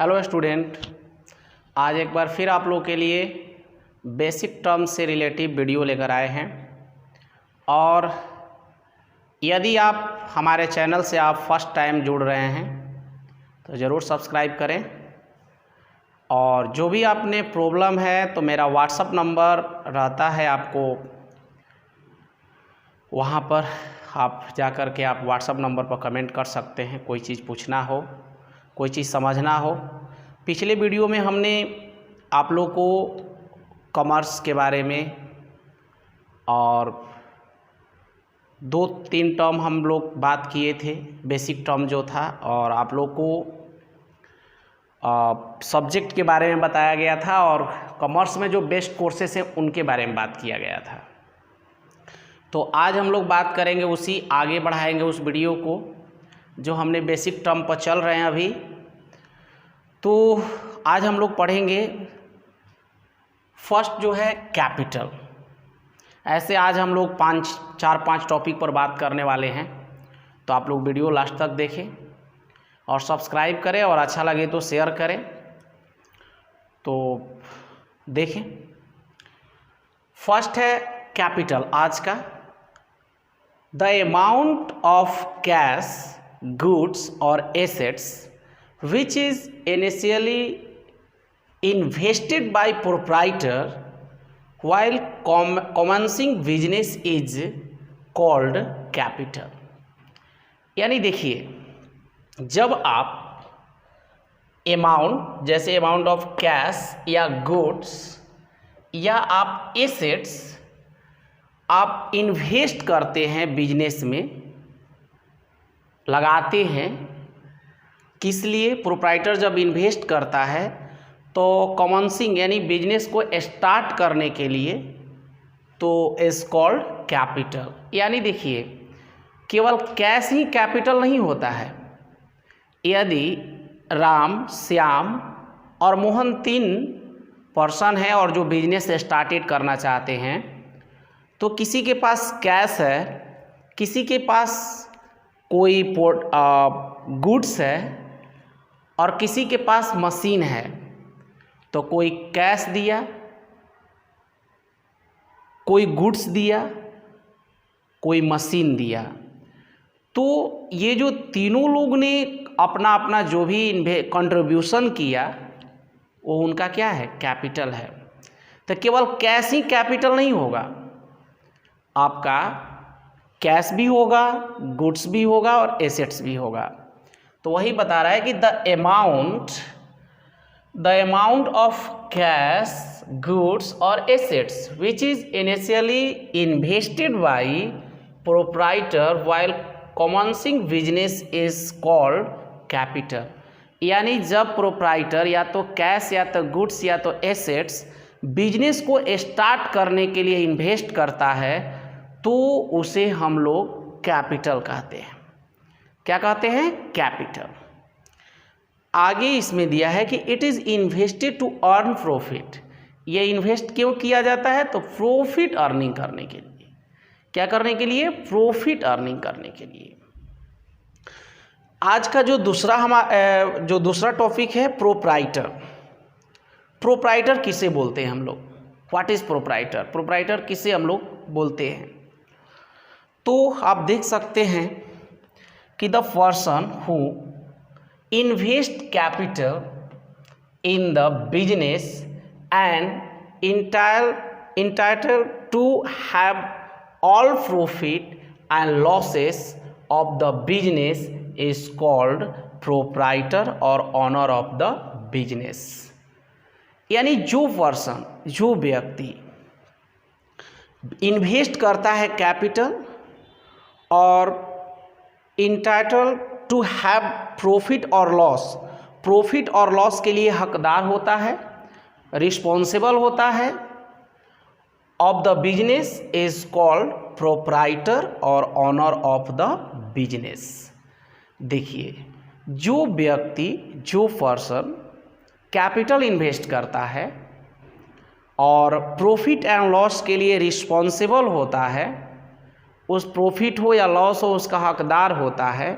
Hello student, आज एक बार फिर आप लोग के लिए बेसिक टर्म से रिलेटिव वीडियो लेकर आए हैं। और यदि आप हमारे चैनल से आप फर्स्ट टाइम जुड़ रहे हैं तो ज़रूर सब्सक्राइब करें। और जो भी आपने प्रॉब्लम है तो मेरा व्हाट्सअप नंबर रहता है, आपको वहाँ पर आप जा कर के आप व्हाट्सअप नंबर पर कमेंट कर सकते हैं। कोई चीज़ पूछना हो, कोई चीज़ समझना हो। पिछले वीडियो में हमने आप लोग को कॉमर्स के बारे में और 2-3 टर्म हम लोग बात किए थे, बेसिक टर्म जो था, और आप लोग को सब्जेक्ट के बारे में बताया गया था और कॉमर्स में जो बेस्ट कोर्सेस हैं उनके बारे में बात किया गया था। तो आज हम लोग बात करेंगे, उसी आगे बढ़ाएंगे उस वीडियो को जो हमने बेसिक टर्म पर चल रहे हैं अभी। तो आज हम लोग पढ़ेंगे फर्स्ट जो है कैपिटल। ऐसे आज हम लोग 4-5 टॉपिक पर बात करने वाले हैं, तो आप लोग वीडियो लास्ट तक देखें और सब्सक्राइब करें और अच्छा लगे तो शेयर करें। तो देखें, फर्स्ट है कैपिटल आज का। The amount of cash, goods और assets which is initially invested by proprietor while commencing business is called capital। यानी देखिए, जब आप अमाउंट, जैसे अमाउंट ऑफ कैश या गुड्स या आप एसेट्स आप इन्वेस्ट करते हैं, बिजनेस में लगाते हैं, किस लिए? प्रोप्राइटर जब इन्वेस्ट करता है तो कॉमन्सिंग यानी बिजनेस को स्टार्ट करने के लिए, तो इज कॉल्ड कैपिटल। यानी देखिए, केवल कैश ही कैपिटल नहीं होता है। यदि राम, श्याम और मोहन 3 पर्सन हैं और जो बिजनेस स्टार्टेड करना चाहते हैं, तो किसी के पास कैश है, किसी के पास कोई गुड्स है और किसी के पास मशीन है। तो कोई कैश दिया, कोई गुड्स दिया, कोई मशीन दिया। तो ये जो तीनों लोग ने अपना अपना जो भी कंट्रीब्यूशन किया, वो उनका क्या है? कैपिटल है। तो केवल कैश ही कैपिटल नहीं होगा, आपका कैश भी होगा, गुड्स भी होगा और एसेट्स भी होगा। तो वही बता रहा है कि the amount of cash, goods और assets which is initially invested by proprietor while commencing business is called capital. यानी जब प्रोप्राइटर या तो कैश या तो गुड्स या तो एसेट्स बिजनेस को स्टार्ट करने के लिए इन्वेस्ट करता है, तो उसे हम लोग कैपिटल कहते हैं। क्या कहते हैं? कैपिटल। आगे इसमें दिया है कि it is invested to earn profit. ये इन्वेस्ट क्यों किया जाता है? तो प्रॉफिट अर्निंग करने के लिए। क्या करने के लिए? प्रॉफिट अर्निंग करने के लिए। आज का जो दूसरा टॉपिक है प्रोप्राइटर। प्रोप्राइटर किसे बोलते हैं हम लोग? What is proprietor? प्रोप्राइटर किसे हम लोग बोलते हैं? तो आप देख सकते हैं कि the person who invest capital in the business and entitled to have all profit and losses of the business is called proprietor और ऑनर ऑफ द बिजनेस। यानी जो पर्सन, जो व्यक्ति इन्वेस्ट करता है कैपिटल और इंटाइटल टू हैव प्रॉफिट और loss, profit और लॉस के लिए हकदार होता है, रिस्पॉन्सिबल होता है, of the business is called proprietor और ऑनर ऑफ द बिजनेस। देखिए, जो व्यक्ति, जो पर्सन कैपिटल इन्वेस्ट करता है और प्रॉफिट एंड लॉस के लिए रिस्पॉन्सिबल होता है, उस प्रॉफिट हो या लॉस हो उसका हकदार होता है,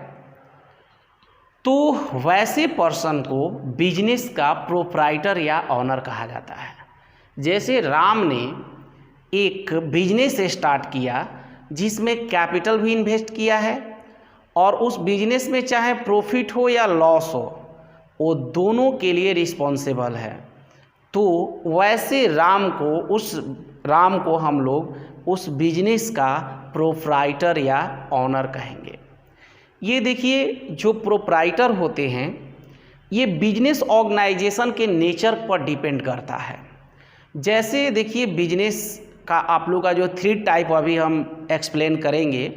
तो वैसे पर्सन को बिजनेस का प्रोप्राइटर या ऑनर कहा जाता है। जैसे राम ने एक बिजनेस स्टार्ट किया जिसमें कैपिटल भी इन्वेस्ट किया है और उस बिजनेस में चाहे प्रॉफिट हो या लॉस हो वो दोनों के लिए रिस्पॉन्सिबल है। तो वैसे राम को हम लोग उस बिजनेस का प्रोप्राइटर या ऑनर कहेंगे। ये देखिए, जो प्रोप्राइटर होते हैं ये बिजनेस ऑर्गेनाइजेशन के नेचर पर डिपेंड करता है। जैसे देखिए, बिजनेस का आप लोग का जो 3 टाइप अभी हम एक्सप्लेन करेंगे।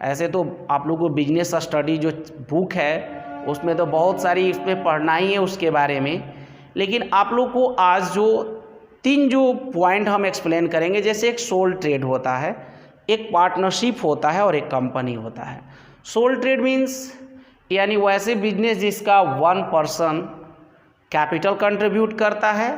ऐसे तो आप लोग को बिजनेस स्टडी जो बुक है उसमें तो बहुत सारी इस पर पढ़ना ही है उसके बारे में, लेकिन आप लोग को आज जो 3 जो पॉइंट हम एक्सप्लेन करेंगे, जैसे एक सोल ट्रेड होता है, एक पार्टनरशिप होता है और एक कंपनी होता है। सोल ट्रेड मीन्स यानी वैसे बिजनेस जिसका 1 पर्सन कैपिटल कंट्रीब्यूट करता है,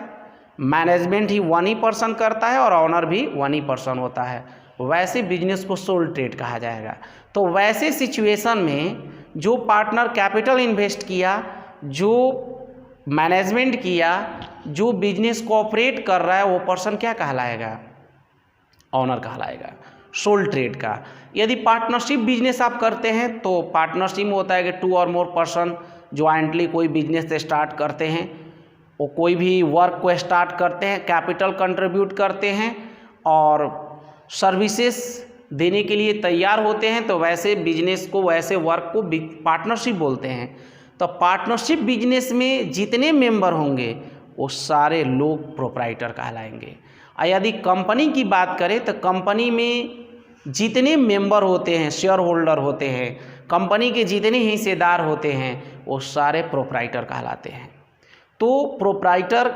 मैनेजमेंट ही 1 ही पर्सन करता है और ऑनर भी 1 ही पर्सन होता है, वैसे बिजनेस को सोल ट्रेड कहा जाएगा। तो वैसे सिचुएशन में जो पार्टनर कैपिटल इन्वेस्ट किया, जो मैनेजमेंट किया, जो बिजनेस को ऑपरेट कर रहा है, वो पर्सन क्या कहलाएगा? ऑनर कहलाएगा सोल ट्रेड का। यदि पार्टनरशिप बिजनेस आप करते हैं तो पार्टनरशिप में होता है कि 2 और मोर पर्सन ज्वाइंटली कोई बिजनेस स्टार्ट करते हैं, वो कोई भी वर्क को स्टार्ट करते हैं, कैपिटल कंट्रीब्यूट करते हैं और सर्विसेज देने के लिए तैयार होते हैं, तो वैसे बिजनेस को, वैसे वर्क को पार्टनरशिप बोलते हैं। तो पार्टनरशिप बिजनेस में जितने मेंबर होंगे वो सारे लोग प्रोप्राइटर कहलाएंगे। और यदि कंपनी की बात करें तो कंपनी में जितने मेंबर होते हैं, शेयर होल्डर होते हैं, कंपनी के जितने हिस्सेदार होते हैं वो सारे प्रोप्राइटर कहलाते हैं। तो प्रोप्राइटर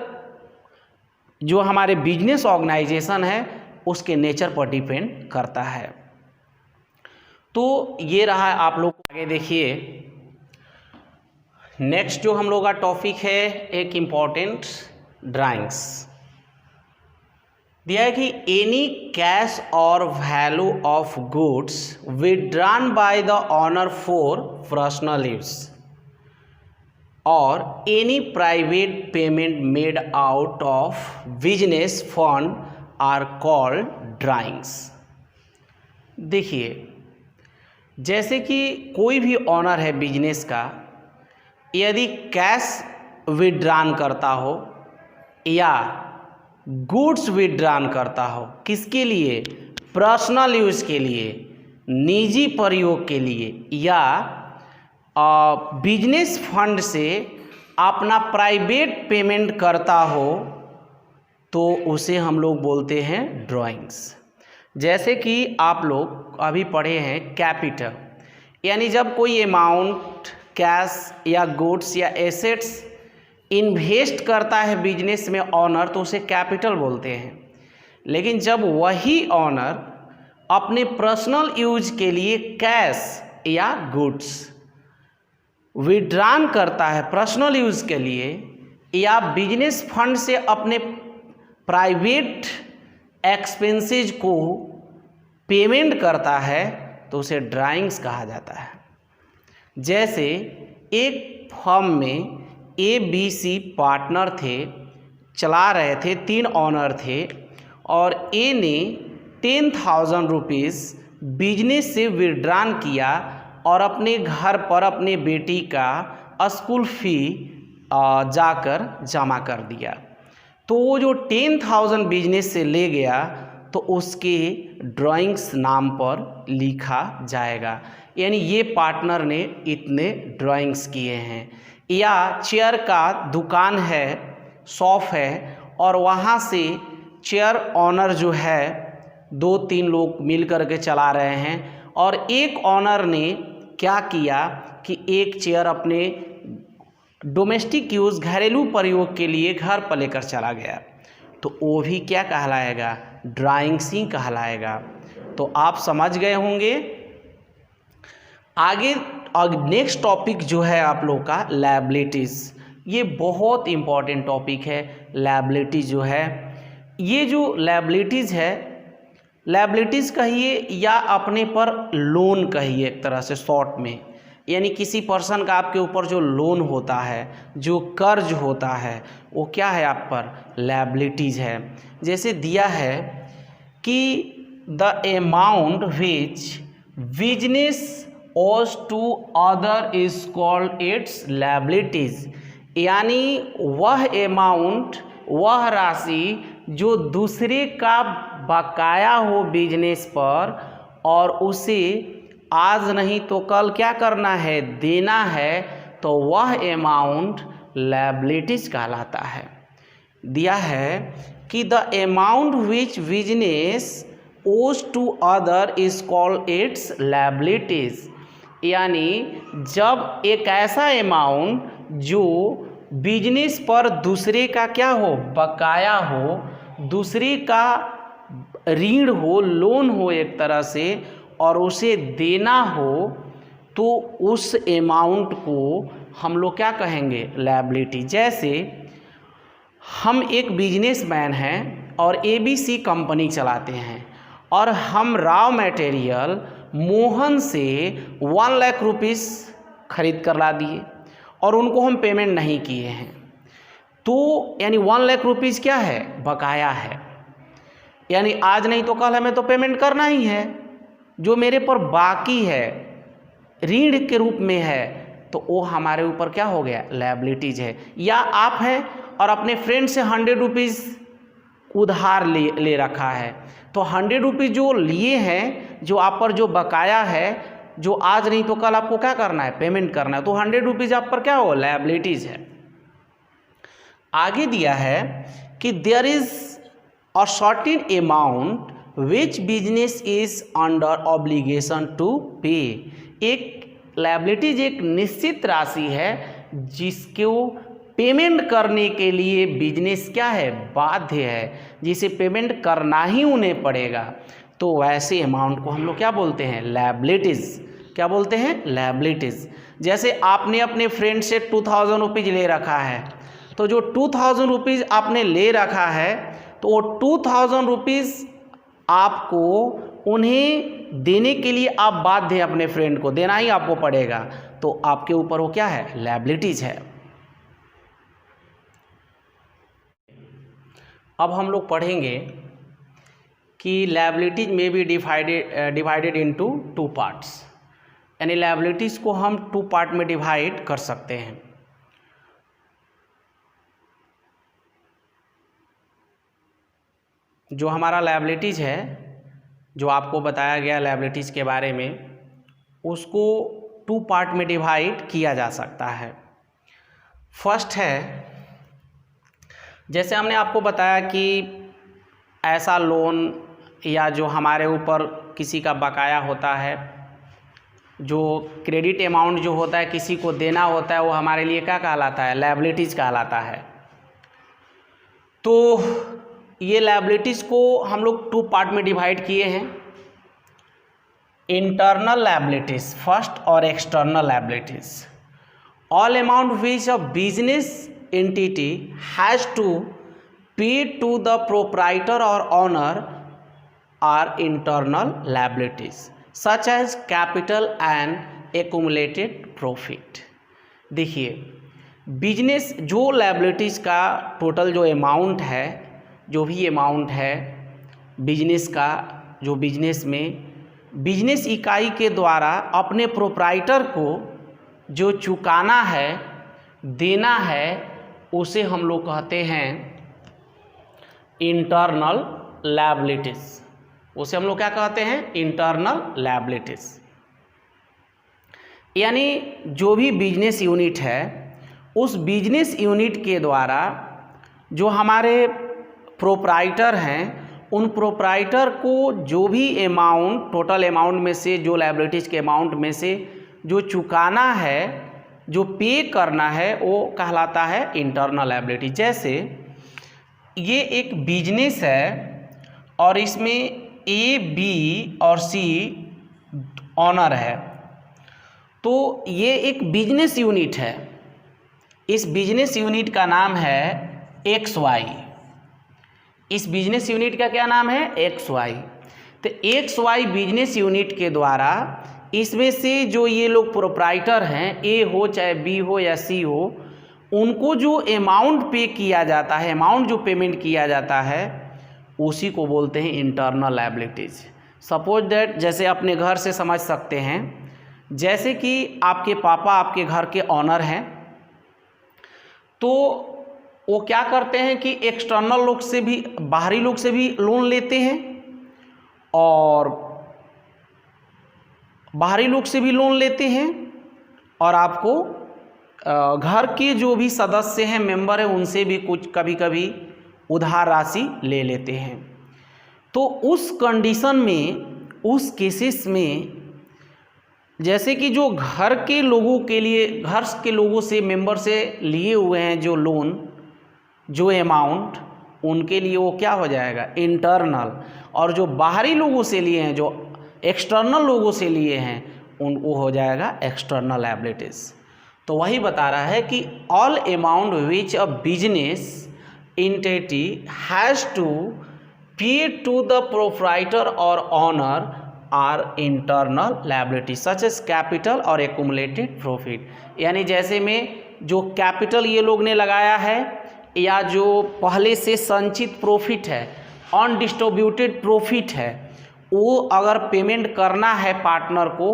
जो हमारे बिजनेस ऑर्गेनाइजेशन है उसके नेचर पर डिपेंड करता है। तो ये रहा, आप लोग आगे देखिए। नेक्स्ट जो हम लोग का टॉपिक है, एक इम्पॉर्टेंट ड्राइंग्स दिया है कि एनी कैश और value of goods withdrawn by the owner for personal use और any private payment made out of business fund are called drawings. देखिए, जैसे कि कोई भी ऑनर है बिजनेस का, यदि कैश विड्रॉन करता हो या गुड्स विड्रॉन करता हो, किसके लिए? पर्सनल यूज़ के लिए, निजी प्रयोग के लिए, या बिजनेस फंड से अपना प्राइवेट पेमेंट करता हो, तो उसे हम लोग बोलते हैं ड्राइंग्स। जैसे कि आप लोग अभी पढ़े हैं कैपिटल, यानी जब कोई अमाउंट कैश या गुड्स या एसेट्स इन्वेस्ट करता है बिजनेस में ऑनर, तो उसे कैपिटल बोलते हैं। लेकिन जब वही ऑनर अपने पर्सनल यूज के लिए कैश या गुड्स विड्रॉन करता है पर्सनल यूज के लिए, या बिजनेस फंड से अपने प्राइवेट एक्सपेंसेस को पेमेंट करता है, तो उसे ड्राइंग्स कहा जाता है। जैसे एक फर्म में ABC पार्टनर थे, चला रहे थे, 3 ऑनर थे, और A ने 10,000 रुपीज़ बिजनेस से विड्रॉन किया और अपने घर पर अपने बेटी का स्कूल फी जाकर जमा कर दिया। तो वो जो 10,000 बिजनेस से ले गया तो उसके ड्राइंग्स नाम पर लिखा जाएगा, यानी ये पार्टनर ने इतने ड्राइंग्स किए हैं। या चेयर का दुकान है, शॉप है, और वहाँ से चेयर ऑनर जो है 2-3 लोग मिल कर के चला रहे हैं, और एक ऑनर ने क्या किया कि एक चेयर अपने डोमेस्टिक यूज़, घरेलू प्रयोग के लिए घर पर लेकर चला गया, तो वो भी क्या कहलाएगा? ड्राइंग्स ही कहलाएगा। तो आप समझ गए होंगे। आगे नेक्स्ट टॉपिक जो है आप लोग का लायबिलिटीज़, ये बहुत इम्पॉर्टेंट टॉपिक है। लायबिलिटी जो है, ये जो लायबिलिटीज़ है, लायबिलिटीज़ कहिए या अपने पर लोन कहिए, एक तरह से शॉर्ट में, यानी किसी पर्सन का आपके ऊपर जो लोन होता है, जो कर्ज होता है, वो क्या है आप पर, लायबिलिटीज है। जैसे दिया है कि the amount which business owes to other is called its liabilities, यानी वह अमाउंट, वह राशि जो दूसरे का बकाया हो बिजनेस पर और उसे आज नहीं तो कल क्या करना है, देना है, तो वह अमाउंट लायबिलिटीज कहलाता है। दिया है कि the amount which business owes to other is called its liabilities, यानी जब एक ऐसा अमाउंट जो बिजनेस पर दूसरे का क्या हो, बकाया हो, दूसरे का ऋण हो, लोन हो एक तरह से, और उसे देना हो, तो उस अमाउंट को हम लोग क्या कहेंगे, लायबिलिटी। जैसे हम एक बिजनेसमैन हैं और ABC कंपनी चलाते हैं और हम रॉ मटेरियल मोहन से 1 लाख रुपीस खरीद कर ला दिए और उनको हम पेमेंट नहीं किए हैं, तो यानी 1 लाख रुपीस क्या है, बकाया है। यानी आज नहीं तो कल हमें तो पेमेंट करना ही है, जो मेरे पर बाकी है, ऋण के रूप में है, तो वो हमारे ऊपर क्या हो गया, लायबिलिटीज है। या आप हैं और अपने फ्रेंड से 100 रुपीज़ उधार ले रखा है, तो 100 रुपीज़ जो लिए हैं, जो आप पर जो बकाया है, जो आज नहीं तो कल आपको क्या करना है, पेमेंट करना है, तो 100 रुपीज़ आप पर क्या हो, लायबिलिटीज है। आगे दिया है कि there is a certain amount which business is under obligation to pay. एक लायबिलिटीज एक निश्चित राशि है जिसको पेमेंट करने के लिए बिजनेस क्या है, बाध्य है, जिसे पेमेंट करना ही उन्हें पड़ेगा, तो वैसे अमाउंट को हम लोग क्या बोलते हैं, लायबिलिटीज। क्या बोलते हैं, लायबिलिटीज। जैसे आपने अपने फ्रेंड से 2000 रुपीज़ ले रखा है, तो जो 2000 रुपीज़ आपने ले रखा है, तो वो 2000 रुपीज़ आपको उन्हें देने के लिए आप बाध्य हैं, अपने फ्रेंड को देना ही आपको पड़ेगा, तो आपके ऊपर वो क्या है, लायबिलिटीज है। अब हम लोग पढ़ेंगे कि लायबिलिटीज में बी डिवाइडेड इनटू 2 पार्ट्स, यानी लायबिलिटीज को हम 2 पार्ट में डिवाइड कर सकते हैं। जो हमारा लायबिलिटीज है, जो आपको बताया गया लायबिलिटीज के बारे में, उसको 2 पार्ट में डिवाइड किया जा सकता है। फर्स्ट है, जैसे हमने आपको बताया कि ऐसा लोन या जो हमारे ऊपर किसी का बकाया होता है, जो क्रेडिट अमाउंट जो होता है किसी को देना होता है, वो हमारे लिए क्या कहलाता है, लायबिलिटीज कहलाता है। तो ये लायबिलिटीज को हम लोग 2 पार्ट में डिवाइड किए हैं, इंटरनल लायबिलिटीज फर्स्ट और external liabilities. All amount which a business entity has to pay to the proprietor or owner are internal liabilities such as capital and accumulated profit। देखिए, business जो liabilities का total जो amount है, जो भी amount है business का, जो बिजनेस में बिजनेस इकाई के द्वारा अपने प्रोप्राइटर को जो चुकाना है, देना है, उसे हम लोग कहते हैं इंटरनल लायबिलिटीज। उसे हम लोग क्या कहते हैं, इंटरनल लायबिलिटीज। यानी जो भी बिजनेस यूनिट है, उस बिजनेस यूनिट के द्वारा जो हमारे प्रोप्राइटर हैं, उन प्रोप्राइटर को जो भी अमाउंट, टोटल अमाउंट में से, जो लायबिलिटीज़ के अमाउंट में से जो चुकाना है, जो पे करना है, वो कहलाता है इंटरनल लायबिलिटी। जैसे ये एक बिजनेस है और इसमें A, B और C ऑनर है, तो ये एक बिजनेस यूनिट है। इस बिजनेस यूनिट का नाम है XY। इस बिजनेस यूनिट का क्या नाम है, XY। तो XY बिजनेस यूनिट के द्वारा इसमें से जो ये लोग प्रोप्राइटर हैं, ए हो चाहे बी हो या सी हो, उनको जो अमाउंट पे किया जाता है, अमाउंट जो पेमेंट किया जाता है, उसी को बोलते हैं इंटरनल लायबिलिटीज। सपोज दैट, जैसे अपने घर से समझ सकते हैं, जैसे कि आपके पापा आपके घर के ऑनर हैं, तो वो क्या करते हैं कि एक्सटर्नल लोग से भी, बाहरी लोग से भी लोन लेते हैं और बाहरी लोग से भी लोन लेते हैं, और आपको घर के जो भी सदस्य हैं, मेंबर हैं, उनसे भी कुछ कभी कभी उधार राशि ले लेते हैं। तो उस कंडीशन में, उस केसेस में, जैसे कि जो घर के लोगों के लिए, घर के लोगों से, मेंबर से लिए हुए हैं जो लोन, जो अमाउंट, उनके लिए वो क्या हो जाएगा, इंटरनल। और जो बाहरी लोगों से लिए हैं, जो एक्सटर्नल लोगों से लिए हैं, वो हो जाएगा एक्सटर्नल लायबिलिटीज। तो वही बता रहा है कि all amount which a business entity has to pay to the proprietor और owner are internal liability such as capital और एक्यूमुलेटेड प्रॉफिट। यानी जैसे में जो कैपिटल ये लोग ने लगाया है, या जो पहले से संचित प्रॉफिट है, अनडिस्ट्रीब्यूटेड प्रॉफिट है, वो अगर पेमेंट करना है पार्टनर को,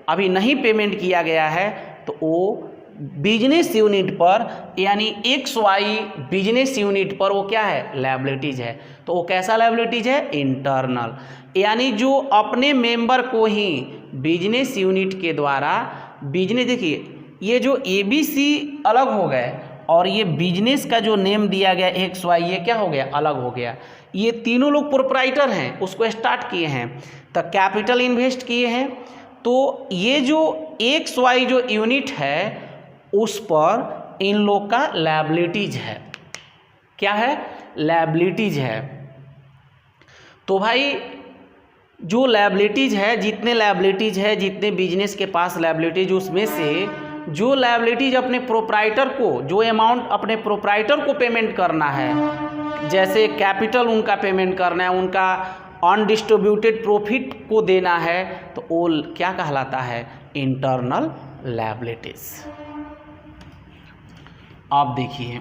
अभी नहीं पेमेंट किया गया है, तो वो बिजनेस यूनिट पर, यानी XY बिजनेस यूनिट पर वो क्या है, लायबिलिटीज है। तो वो कैसा लायबिलिटीज है, इंटरनल। यानी जो अपने मेंबर को ही बिजनेस यूनिट के द्वारा, बिजनेस, देखिए ये जो ABC अलग हो गए और ये बिजनेस का जो नेम दिया गया XY, ये क्या हो गया, अलग हो गया। ये तीनों लोग प्रोप्राइटर हैं, उसको स्टार्ट किए हैं, तो कैपिटल इन्वेस्ट किए हैं, तो ये जो XY जो यूनिट है, उस पर इन लोग का लायबिलिटीज है। क्या है, लायबिलिटीज है। तो भाई जो लायबिलिटीज है, जितने लायबिलिटीज है, जितने बिजनेस के पास लायबिलिटीज, उसमें से जो लायबिलिटीज अपने प्रोप्राइटर को, जो अमाउंट अपने प्रोप्राइटर को पेमेंट करना है, जैसे कैपिटल उनका पेमेंट करना है, उनका अनडिस्ट्रीब्यूटेड प्रॉफिट को देना है, तो वो क्या कहलाता है, इंटरनल लायबिलिटीज। आप देखिए,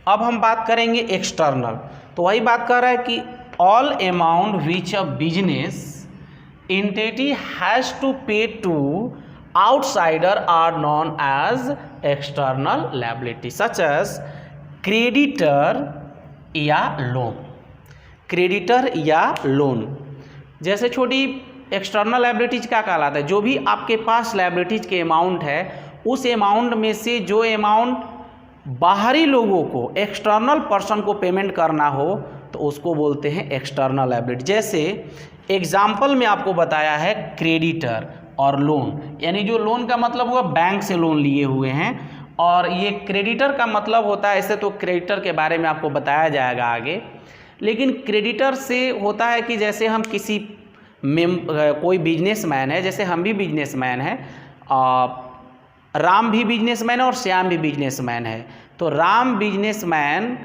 अब हम बात करेंगे एक्सटर्नल। तो वही बात कर रहा है कि all amount which a business entity has to pay to outsider are known as external liability such as creditor या लोन। क्रेडिटर या लोन जैसे छोटी एक्सटर्नल लायबिलिटीज क्या कहलाता है, जो भी आपके पास लायबिलिटीज के अमाउंट है, उस अमाउंट में से जो अमाउंट बाहरी लोगों को, एक्सटर्नल पर्सन को पेमेंट करना हो, तो उसको बोलते हैं एक्सटर्नल लायबिलिटी। जैसे एग्जाम्पल में आपको बताया है क्रेडिटर और लोन, यानी जो लोन का मतलब हुआ बैंक से लोन लिए हुए हैं, और ये क्रेडिटर का मतलब होता है, ऐसे तो क्रेडिटर के बारे में आपको बताया जाएगा आगे, लेकिन क्रेडिटर से होता है कि जैसे हम किसी कोई बिजनेसमैन है, जैसे हम भी बिजनेसमैन हैं, राम भी बिजनेसमैन है और श्याम भी बिजनेसमैन है, तो राम बिजनेसमैन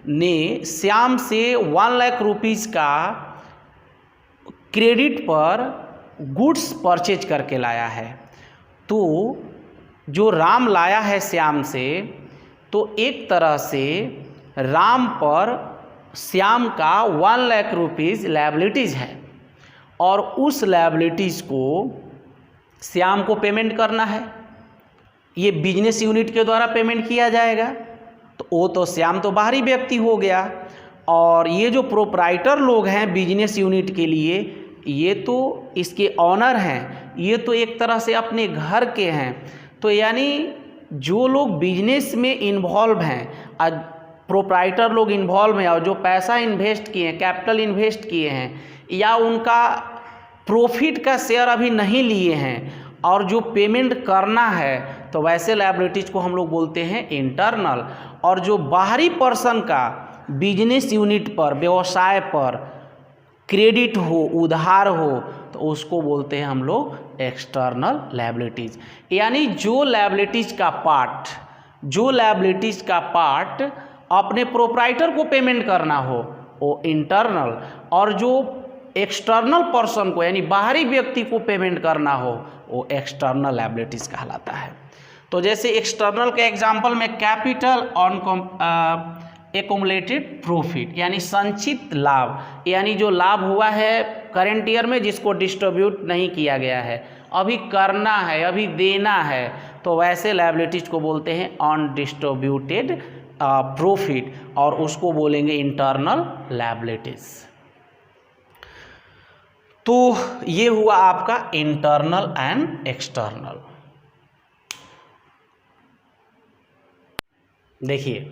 ने श्याम से 1 लाख रुपीज़ का क्रेडिट पर गुड्स परचेज करके लाया है। तो जो राम लाया है श्याम से, तो एक तरह से राम पर श्याम का 1 लाख रुपीज़ लायबिलिटीज़ है, और उस लायबिलिटीज़ को श्याम को पेमेंट करना है। ये बिजनेस यूनिट के द्वारा पेमेंट किया जाएगा, तो वो तो श्याम तो बाहरी व्यक्ति हो गया, और ये जो प्रोप्राइटर लोग हैं बिजनेस यूनिट के लिए, ये तो इसके ऑनर हैं, ये तो एक तरह से अपने घर के हैं। तो यानी जो लोग बिजनेस में इन्वॉल्व हैं, प्रोप्राइटर लोग इन्वॉल्व हैं, और जो पैसा इन्वेस्ट किए हैं, कैपिटल इन्वेस्ट किए हैं, या उनका प्रॉफिट का शेयर अभी नहीं लिए हैं, और जो पेमेंट करना है, तो वैसे लायबिलिटीज को हम लोग बोलते हैं इंटरनल। और जो बाहरी पर्सन का बिजनेस यूनिट पर, व्यवसाय पर क्रेडिट हो, उधार हो, तो उसको बोलते हैं हम लोग एक्सटर्नल लायबिलिटीज। यानी जो लायबिलिटीज का पार्ट अपने प्रोप्राइटर को पेमेंट करना हो, वो इंटरनल, और जो एक्सटर्नल पर्सन को यानी बाहरी व्यक्ति को पेमेंट करना हो वो एक्सटर्नल लायबिलिटीज कहलाता है। तो जैसे एक्सटर्नल के एग्जांपल में कैपिटल ऑन एक्युमुलेटेड प्रॉफिट यानी संचित लाभ, यानी जो लाभ हुआ है करेंट ईयर में जिसको डिस्ट्रीब्यूट नहीं किया गया है, अभी करना है, अभी देना है, तो वैसे लायबिलिटीज को बोलते हैं अनडिस्ट्रीब्यूटेड प्रॉफिट और उसको बोलेंगे इंटरनल लायबिलिटीज। तो ये हुआ आपका इंटरनल एंड एक्सटर्नल। देखिए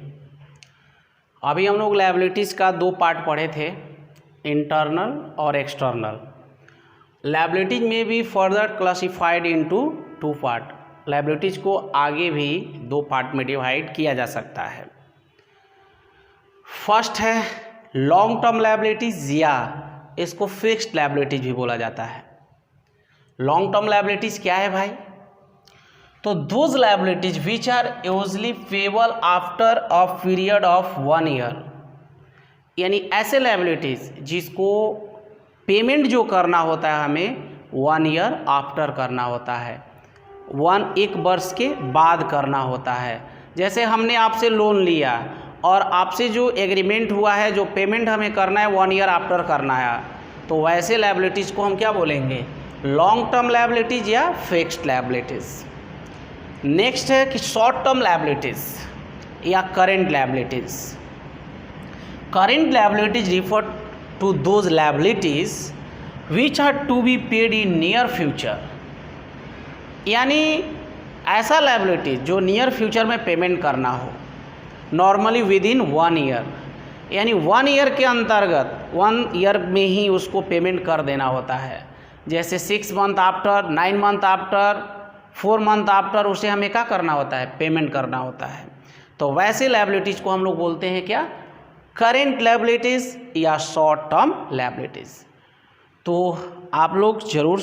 अभी हम लोग लायबिलिटीज़ का दो पार्ट पढ़े थे, इंटरनल और एक्सटर्नल। लायबिलिटीज में भी further classified into two part. Liabilities को आगे भी दो पार्ट में डिवाइड किया जा सकता है। फर्स्ट है लॉन्ग टर्म लायबिलिटीज या इसको फिक्स्ड लायबिलिटीज भी बोला जाता है। लॉन्ग टर्म लायबिलिटीज क्या है भाई? तो those liabilities which are usually payable after a period of 1 year, यानी ऐसे लायबिलिटीज जिसको पेमेंट जो करना होता है हमें 1 ईयर आफ्टर करना होता है, 1 वर्ष के बाद करना होता है। जैसे हमने आपसे लोन लिया और आपसे जो एग्रीमेंट हुआ है, जो पेमेंट हमें करना है 1 ईयर आफ्टर करना है, तो वैसे लायबिलिटीज़ को हम क्या बोलेंगे? लॉन्ग टर्म लायबिलिटीज या फिक्स्ड लायबिलिटीज। नेक्स्ट है कि शॉर्ट टर्म लायबिलिटीज या current liabilities. Current liabilities refer to those liabilities which are to be paid in near future, यानी ऐसा लायबिलिटीज जो नियर फ्यूचर में पेमेंट करना हो, नॉर्मली विद इन 1 ईयर, यानी 1 ईयर के अंतर्गत 1 ईयर में ही उसको पेमेंट कर देना होता है। जैसे 6 month after, 9 month after, 4 month after उसे हमें क्या करना होता है? पेमेंट करना होता है। तो वैसे लायबिलिटीज़ को हम लोग बोलते हैं क्या? करेंट लायबिलिटीज़ या शॉर्ट टर्म लायबिलिटीज़। तो आप लोग ज़रूर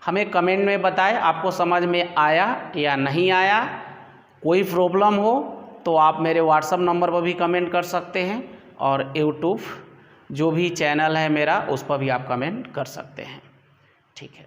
हमें कमेंट में बताएं आपको समझ में आया या नहीं आया। कोई प्रॉब्लम हो तो आप मेरे व्हाट्सएप नंबर पर भी कमेंट कर सकते हैं और यूट्यूब जो भी चैनल है मेरा उस पर भी आप कमेंट कर सकते हैं। ठीक है।